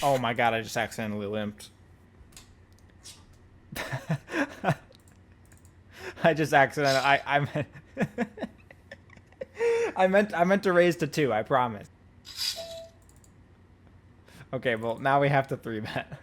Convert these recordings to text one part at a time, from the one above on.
Oh my god, I just accidentally limped. I just accidentally I meant I meant to raise to 2, I promise. Okay, well now we have to 3-bet.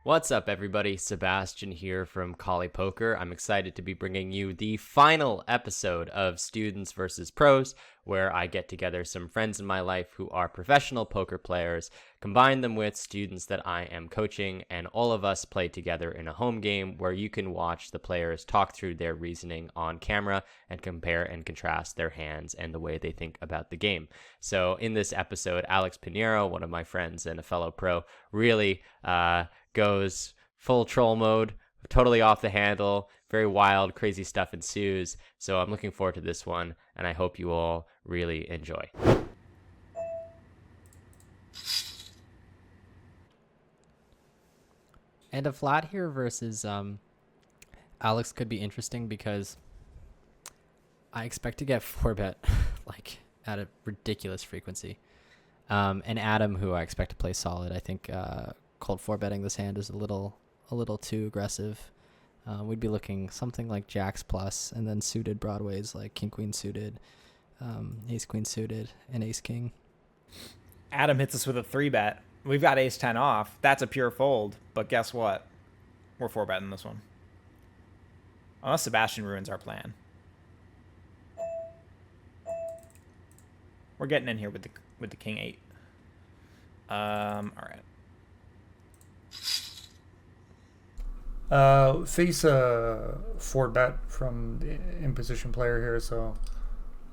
What's up, everybody? Sebastian here from Collie Poker. I'm excited to be bringing you the final episode of Students versus Pros, where I get together some friends in my life who are professional poker players, combine them with students that I am coaching, and all of us play together in a home game where you can watch the players talk through their reasoning on camera and compare and contrast their hands and the way they think about the game. So, in this episode, Alex Pinheiro, one of my friends and a fellow pro, really goes full troll mode, totally off the handle, very wild, crazy stuff ensues. So I'm looking forward to this one, and I hope you all really enjoy. And a flat here versus Alex could be interesting because I expect to get 4-bet like at a ridiculous frequency. And Adam, who I expect to play solid, I think cold 4-betting this hand is a little too aggressive. We'd be looking something like jacks plus, and then suited broadways like king queen suited, ace queen suited, and ace king. Adam hits us with a 3-bet. We've got ace 10 off. That's a pure fold, but guess what? We're 4-betting this one. Unless Sebastian ruins our plan. We're getting in here with the king 8. All right. Face a 4-bet from the in-position player here, so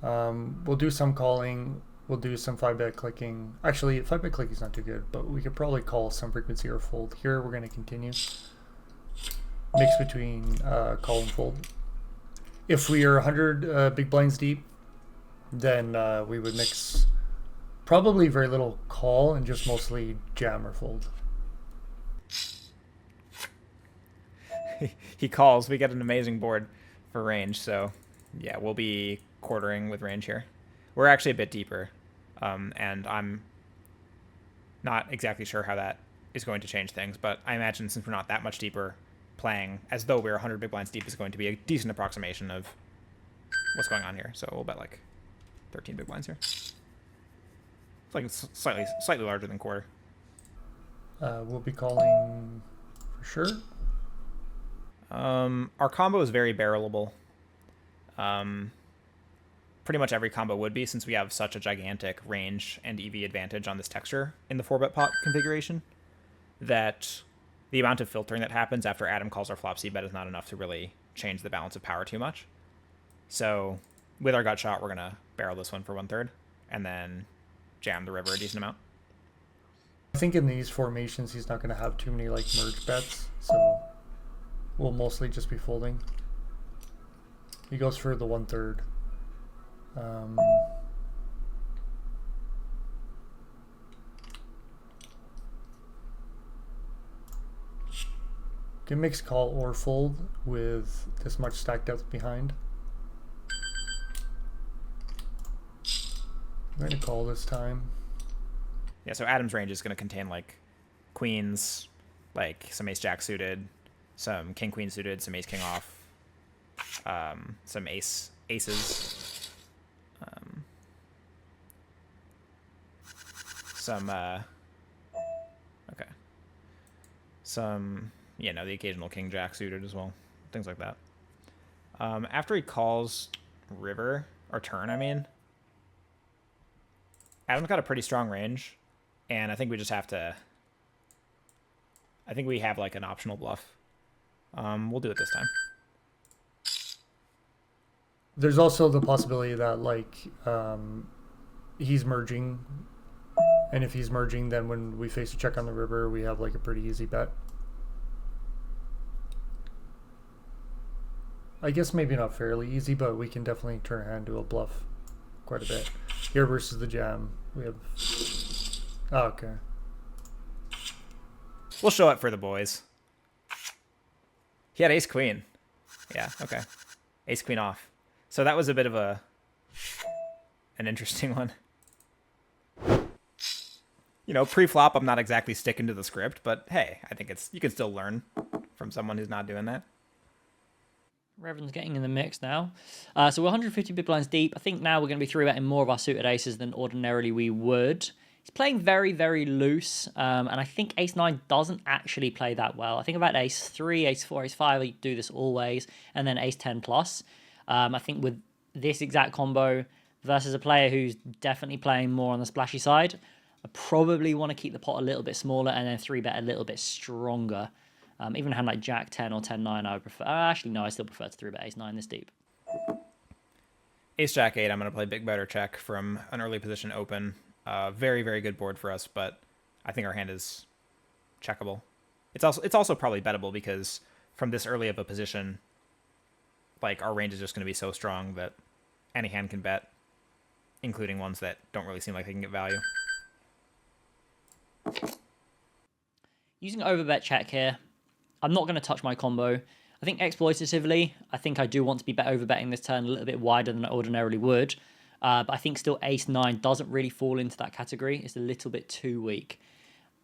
we'll do some calling. We'll do some 5-bet clicking. Actually, 5-bet clicking is not too good, but we could probably call some frequency or fold. Here, we're going to continue. Mix between call and fold. If we are 100 big blinds deep, then we would mix probably very little call and just mostly jam or fold. He calls. We get an amazing board for range, so yeah, we'll be quartering with range here. We're actually a bit deeper, and I'm not exactly sure how that is going to change things, but I imagine since we're not that much deeper, playing as though we're 100 big blinds deep is going to be a decent approximation of what's going on here. So we'll bet like 13 big blinds here. It's like slightly larger than quarter. We'll be calling for sure. Our combo is very barrelable. Pretty much every combo would be, since we have such a gigantic range and EV advantage on this texture in the 4-bet pot configuration, that the amount of filtering that happens after Adam calls our flop c-bet is not enough to really change the balance of power too much. So with our gut shot, we're going to barrel this one for 1/3 and then jam the river a decent amount. I think in these formations, he's not going to have too many like merge bets, so we'll mostly just be folding. He goes for the 1/3. Can mix call or fold with this much stack depth behind. I'm going to call this time. Yeah, so Adam's range is going to contain like queens, like some ace-jack suited, some king-queen suited, some ace-king off, some aces, some, the occasional king-jack suited as well, things like that. After he calls river, or turn, I mean, Adam's got a pretty strong range, and I think we just have to, I think we have like an optional bluff. We'll do it this time. There's also the possibility that like he's merging, and if he's merging, then when we face a check on the river, we have like a pretty easy bet. I guess maybe not fairly easy, but we can definitely turn a hand to a bluff quite a bit. Here versus the jam, we have... Oh, okay. We'll show it for the boys. He had ace-queen. Yeah, okay. Ace-queen off. So that was a bit of an an interesting one. You know, pre-flop, I'm not exactly sticking to the script, but hey, I think you can still learn from someone who's not doing that. Revan's getting in the mix now. So we're 150 big blinds deep. I think now we're going to be 3-betting more of our suited aces than ordinarily we would. He's playing very, very loose, and I think ace-9 doesn't actually play that well. I think about ace-3, ace-4, ace-5, you do this always, and then ace-10 plus. I think with this exact combo versus a player who's definitely playing more on the splashy side, I probably want to keep the pot a little bit smaller and then 3-bet a little bit stronger. Even a hand like Jack 10 or 10-9, I would prefer. Actually, no, I still prefer to 3-bet ace-9 this deep. Ace Jack 8, I'm going to play big better check from an early position open. Very, very good board for us, but I think our hand is checkable. It's also probably bettable because from this early of a position, like our range is just going to be so strong that any hand can bet, including ones that don't really seem like they can get value. Using overbet check here, I'm not going to touch my combo. I think exploitatively, I think I do want to be overbetting this turn a little bit wider than I ordinarily would. But I think still ace-9 doesn't really fall into that category. It's a little bit too weak.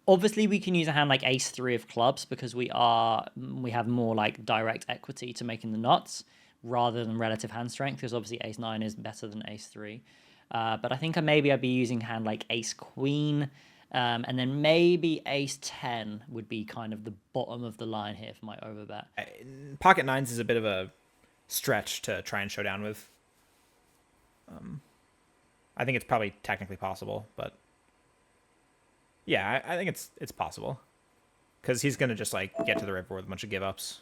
Obviously, we can use a hand like ace-3 of clubs because we have more like direct equity to making the nuts rather than relative hand strength, because obviously ace-9 is better than ace-3. But I think I'd be using a hand like ace-queen, and then maybe ace-10 would be kind of the bottom of the line here for my overbet. Pocket nines is a bit of a stretch to try and show down with. I think it's probably technically possible, but yeah, I think it's possible because he's gonna just like get to the river with a bunch of give ups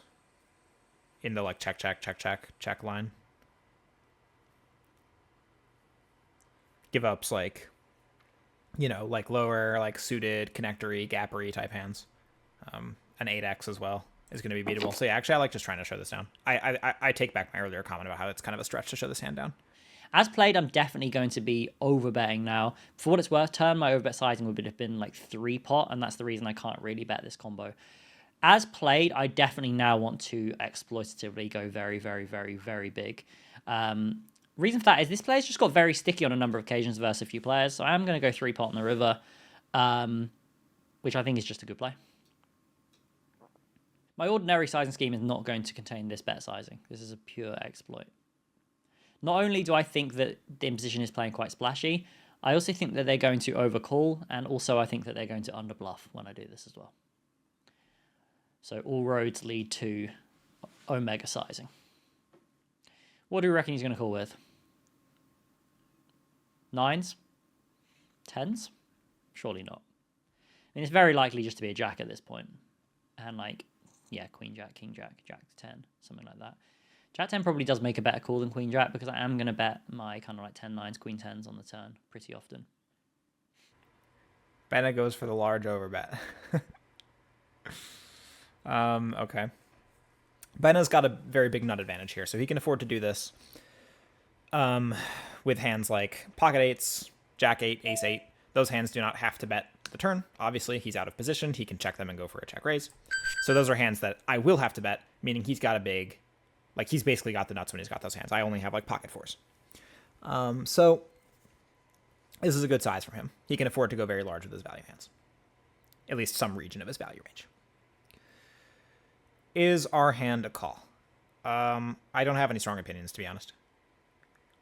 in the like check line. Give ups like, you know, like lower like suited connectory gappery type hands. An 8x as well is going to be beatable. So yeah, actually I like just trying to show this down. I take back my earlier comment about how it's kind of a stretch to show this hand down. As played, I'm definitely going to be overbetting now. For what it's worth, turn my overbet sizing would have been like 3-pot, and that's the reason I can't really bet this combo. As played, I definitely now want to exploitatively go very, very, very, very big. Reason for that is this player's just got very sticky on a number of occasions versus a few players, so I am going to go 3-pot on the river, which I think is just a good play. My ordinary sizing scheme is not going to contain this bet sizing. This is a pure exploit. Not only do I think that the imposition is playing quite splashy, I also think that they're going to overcall, and also I think that they're going to underbluff when I do this as well. So all roads lead to omega sizing. What do we reckon he's going to call with? 9s? 10s? Surely not. I mean, it's very likely just to be a jack at this point. And like, yeah, queen jack, king jack, jack 10, something like that. Jack 10 probably does make a better call than queen jack because I am going to bet my kind of like 10-9s, queen 10s on the turn pretty often. Bennett goes for the large overbet. Okay. Bennett's got a very big nut advantage here, so he can afford to do this with hands like pocket 8s, jack 8, ace 8. Those hands do not have to bet the turn. Obviously, he's out of position. He can check them and go for a check raise. So those are hands that I will have to bet, meaning he's got a big... Like, he's basically got the nuts when he's got those hands. I only have, like, pocket 4s. So this is a good size for him. He can afford to go very large with his value hands. At least some region of his value range. Is our hand a call? I don't have any strong opinions, to be honest.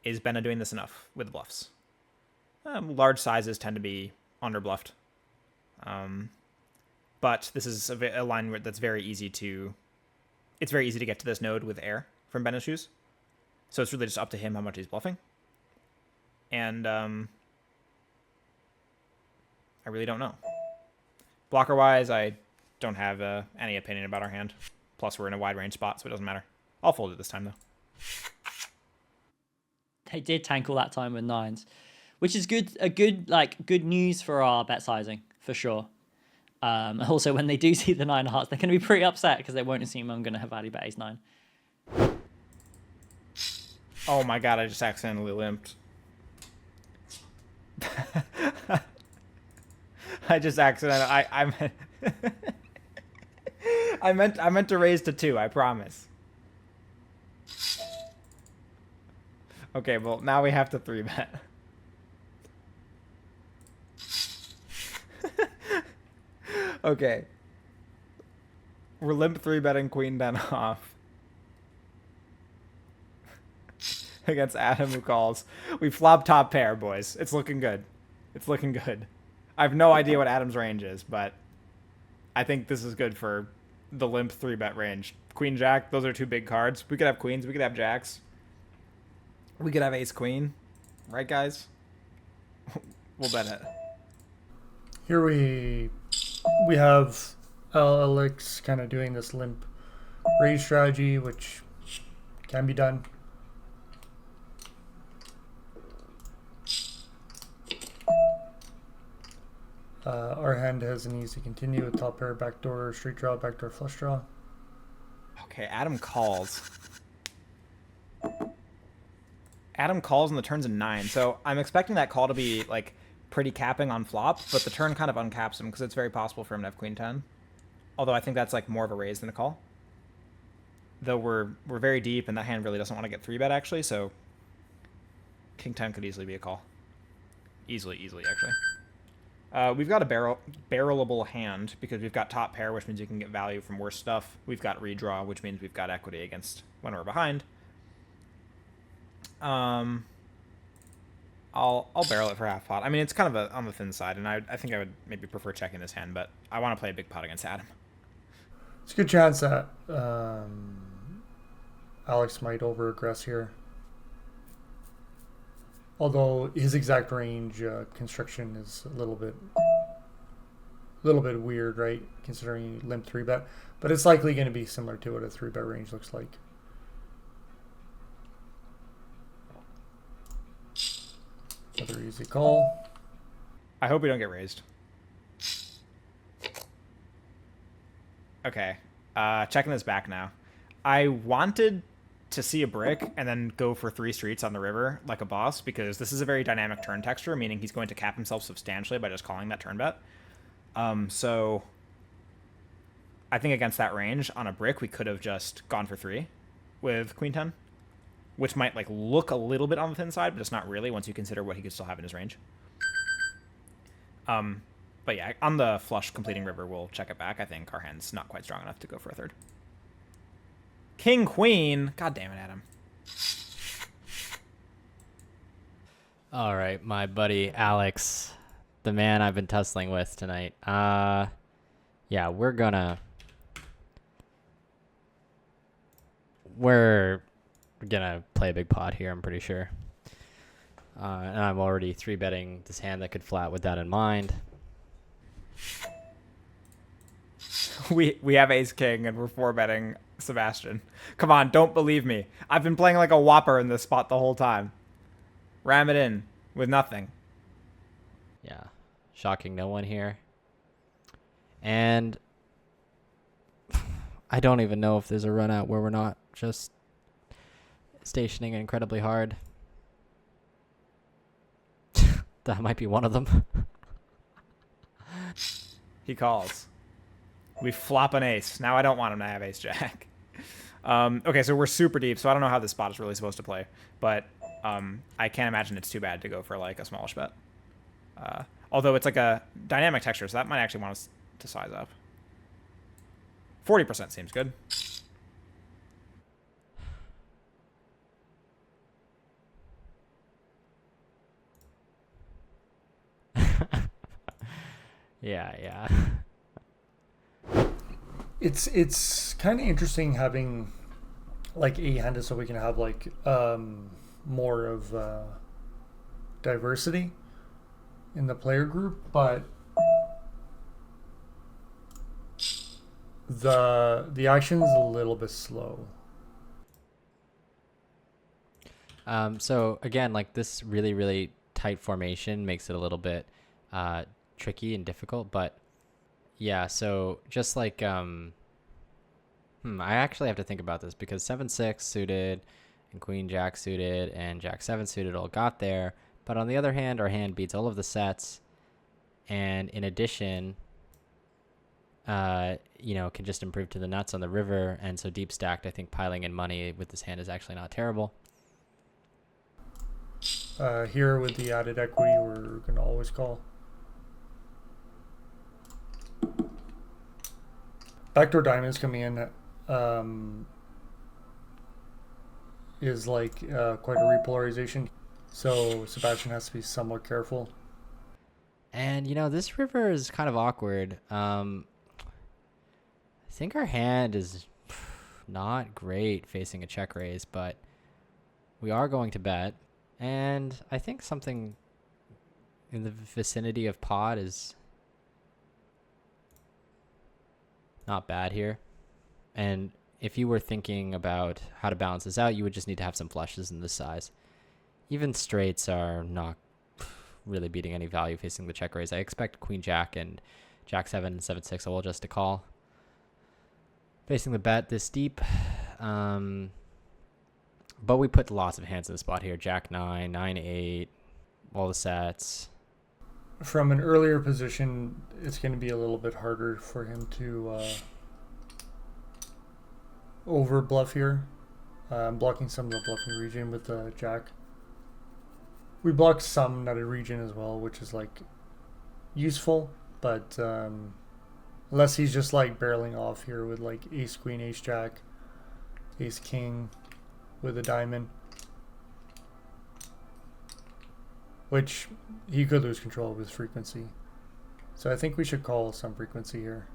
Is Benna doing this enough with the bluffs? Large sizes tend to be underbluffed. But this is a line that's very easy to... It's very easy to get to this node with air from Benna's shoes. So it's really just up to him how much he's bluffing. And I really don't know. Blocker-wise, I don't have any opinion about our hand. Plus, we're in a wide-range spot, so it doesn't matter. I'll fold it this time, though. They did tankle that time with 9s, which is good news for our bet sizing, for sure. Also, when they do see the 9 of hearts, they're going to be pretty upset because they won't assume I'm going to have value bet ace 9. Oh my god, I just accidentally limped. I just accidentally... I meant to raise to 2, I promise. Okay, well, now we have to 3-bet. Okay. We're limp 3-betting queen 10 off against Adam who calls. We flop top pair, boys. It's looking good. It's looking good. I have no idea what Adam's range is, but I think this is good for the limp 3-bet range. Queen Jack, those are two big cards. We could have queens. We could have jacks. We could have ace queen. Right, guys? We'll bet it. Here we have Alex kind of doing this limp raise strategy, which can be done. Our hand has an easy continue with top pair, backdoor, straight draw, backdoor flush draw. Okay, Adam calls. Adam calls and the turn's a 9. So I'm expecting that call to be like pretty capping on flop, but the turn kind of uncaps him because it's very possible for him to have queen 10. Although I think that's like more of a raise than a call. Though we're very deep and that hand really doesn't want to get 3-bet actually, so king 10 could easily be a call. Easily actually. We've got a barrelable hand because we've got top pair, which means you can get value from worse stuff. We've got redraw, which means we've got equity against when we're behind. I'll barrel it for half pot. I mean, it's kind of on the thin side, and I think I would maybe prefer checking this hand, but I want to play a big pot against Adam. It's a good chance that Alex might over-aggress here. Although his exact range construction is a little bit weird, right? Considering limp 3-bet, but it's likely going to be similar to what a 3-bet range looks like. Another easy call. I hope we don't get raised. Okay, checking this back now. I wanted to see a brick and then go for 3 streets on the river like a boss because this is a very dynamic turn texture, meaning he's going to cap himself substantially by just calling that turn bet. So I think against that range on a brick, we could have just gone for 3 with queen 10, which might like look a little bit on the thin side, but it's not really once you consider what he could still have in his range. But yeah, on the flush completing river, we'll check it back. I think our hand's not quite strong enough to go for a 3rd. King, queen. God damn it, Adam. All right, my buddy Alex, the man I've been tussling with tonight. Yeah, we're gonna play a big pot here, I'm pretty sure. And I'm already 3-betting this hand that could flat with that in mind. We have ace king and we're 4-betting Sebastian. Come on, don't believe me. I've been playing like a Whopper in this spot the whole time. Ram it in with nothing. Yeah, shocking no one here. And I don't even know if there's a run out where we're not just stationing incredibly hard. That might be one of them. He calls. We flop an ace. Now I don't want him to have ace jack. Okay, so we're super deep, so I don't know how this spot is really supposed to play. But I can't imagine it's too bad to go for like a smallish bet. Although it's like a dynamic texture, so that might actually want us to size up. 40% seems good. Yeah. It's kind of interesting having like 8-handed so we can have like more of diversity in the player group, but the action's a little bit slow. So again, like this really tight formation makes it a little bit tricky and difficult, but yeah, so just like I actually have to think about this because 7-6 suited and queen jack suited and jack 7 suited all got there, but on the other hand, our hand beats all of the sets, and in addition can just improve to the nuts on the river, and so deep stacked, I think piling in money with this hand is actually not terrible. Here with the added equity, we're gonna always call. Backdoor diamonds coming in is like quite a repolarization. So Sebastian has to be somewhat careful. And, this river is kind of awkward. I think our hand is not great facing a check raise, but we are going to bet. And I think something in the vicinity of pot is not bad here. And if you were thinking about how to balance this out, you would just need to have some flushes in this size. Even straights are not really beating any value facing the check raise. I expect Queen Jack and Jack 7 and 7-6 all just to call. Facing the bet this deep. But we put lots of hands in the spot here. Jack 9, 9-8, all the sets. From an earlier position, it's going to be a little bit harder for him to over bluff here. I'm blocking some of the bluffing region with the Jack. We blocked some nutted region as well, which is like useful, but unless he's just like barreling off here with like ace queen, ace jack, ace king with a diamond, which he could lose control with frequency. So I think we should call some frequency here.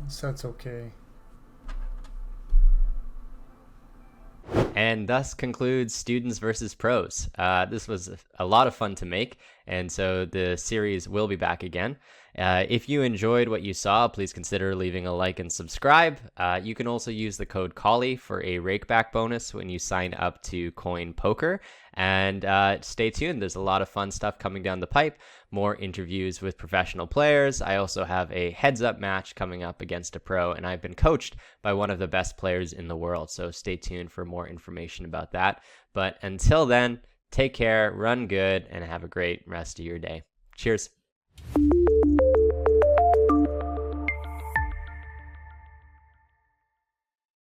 So that's okay. And thus concludes Students versus Pros. This was a lot of fun to make, and so the series will be back again. If you enjoyed what you saw, please consider leaving a like and subscribe. You can also use the code COLLY for a rakeback bonus when you sign up to Coin Poker. And stay tuned. There's a lot of fun stuff coming down the pipe. More interviews with professional players. I also have a heads-up match coming up against a pro, and I've been coached by one of the best players in the world. So stay tuned for more information about that. But until then, take care, run good, and have a great rest of your day. Cheers.